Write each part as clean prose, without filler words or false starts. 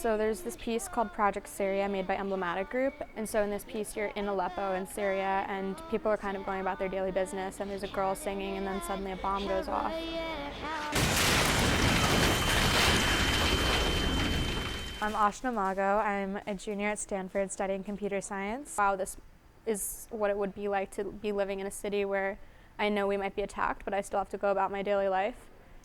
So there's this piece called Project Syria made by Emblematic Group. And so in this piece, you're in Aleppo in Syria, and people are kind of going about their daily business, and there's a girl singing, and then suddenly a bomb goes off. I'm Ashna Mago. I'm a junior at Stanford studying computer science. Wow, this is what it would be like to be living in a city where I know we might be attacked, but I still have to go about my daily life.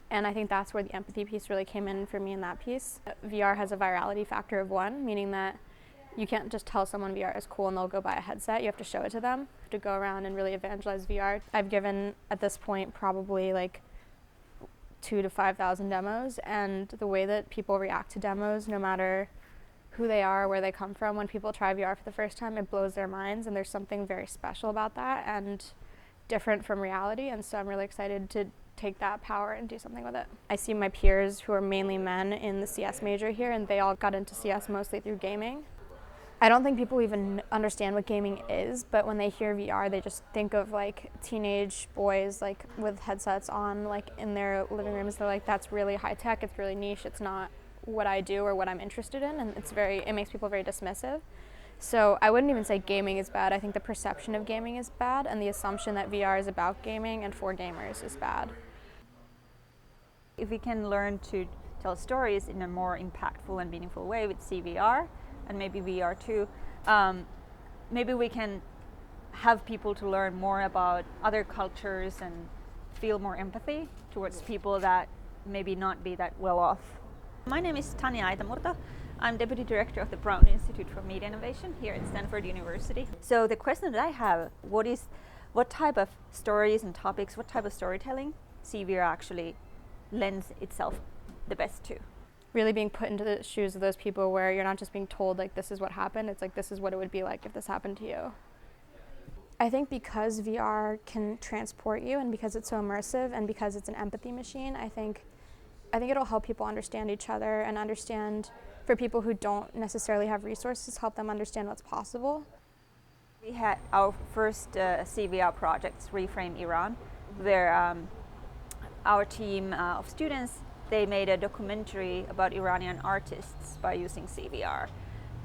And I think that's where the empathy piece really came in for me in that piece. VR has a virality factor of 1, meaning that you can't just tell someone VR is cool and they'll go buy a headset. You have to show it to them. You have to go around and really evangelize VR. I've given, at this point, probably like 2,000 to 5,000 demos, and the way that people react to demos, no matter who they are, where they come from, when people try VR for the first time, it blows their minds, and there's something very special about that and different from reality. And so I'm really excited to take that power and do something with it. I see my peers who are mainly men in the CS major here, and they all got into CS mostly through gaming. I don't think people even understand what gaming is, but when they hear VR, they just think of like teenage boys like with headsets on like in their living rooms. They're like, that's really high tech, it's really niche, it's not what I do or what I'm interested in, and it makes people very dismissive. So I wouldn't even say gaming is bad. I think the perception of gaming is bad, and the assumption that VR is about gaming and for gamers is bad. If we can learn to tell stories in a more impactful and meaningful way with CVR, and maybe VR too, maybe we can have people to learn more about other cultures and feel more empathy towards people that maybe not be that well off. My name is Tanya Aitamurto. I'm Deputy Director of the Brown Institute for Media Innovation here at Stanford University. So the question that I have, what type of stories and topics, what type of storytelling CVR actually lends itself the best to? Really being put into the shoes of those people where you're not just being told like this is what happened, it's like this is what it would be like if this happened to you. I think because VR can transport you, and because it's so immersive, and because it's an empathy machine, I think it'll help people understand each other, and understand, for people who don't necessarily have resources, help them understand what's possible. We had our first CVR project, Reframe Iran, where our team of students, they made a documentary about Iranian artists by using CVR.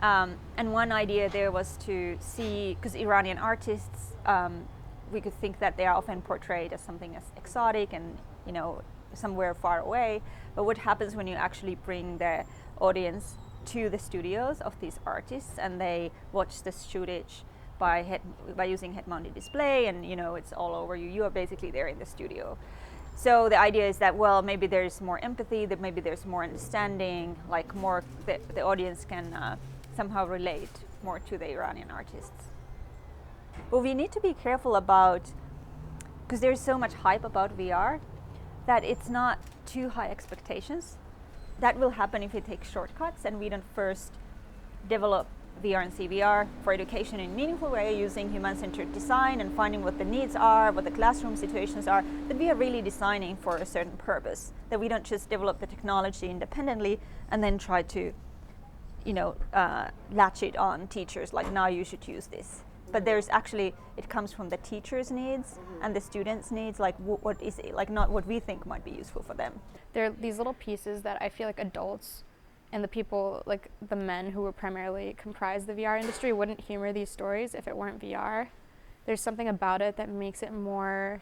And one idea there was to see, because Iranian artists, we could think that they are often portrayed as something as exotic and, you know, somewhere far away. But what happens when you actually bring the audience to the studios of these artists, and they watch the footage by using head-mounted display, and you know it's all over you. You are basically there in the studio. So the idea is that, well, maybe there's more empathy, that maybe there's more understanding, like more the audience can somehow relate more to the Iranian artists. But we need to be careful about, because there's so much hype about VR, that it's not too high expectations. That will happen if we take shortcuts and we don't first develop VR and CVR for education in a meaningful way, using human-centered design and finding what the needs are, what the classroom situations are, that we are really designing for a certain purpose, that we don't just develop the technology independently and then try to, you know, latch it on teachers, like now you should use this. But there's actually, it comes from the teachers' needs and the students' needs, like what is it, like not what we think might be useful for them. There are these little pieces that I feel like adults and the people, like the men who would primarily comprise the VR industry, wouldn't humor these stories if it weren't VR. There's something about it that makes it more,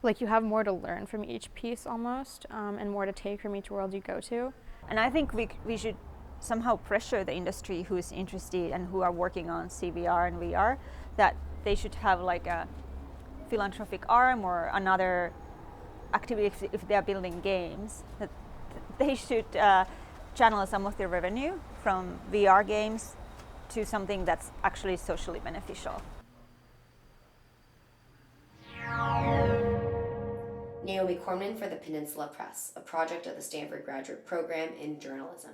like you have more to learn from each piece almost, and more to take from each world you go to. And I think we should somehow pressure the industry who is interested and who are working on CVR and VR, that they should have like a philanthropic arm or another activity if they are building games, that they should channel some of their revenue from VR games to something that's actually socially beneficial. Naomi Corman for the Peninsula Press, a project of the Stanford Graduate Program in Journalism.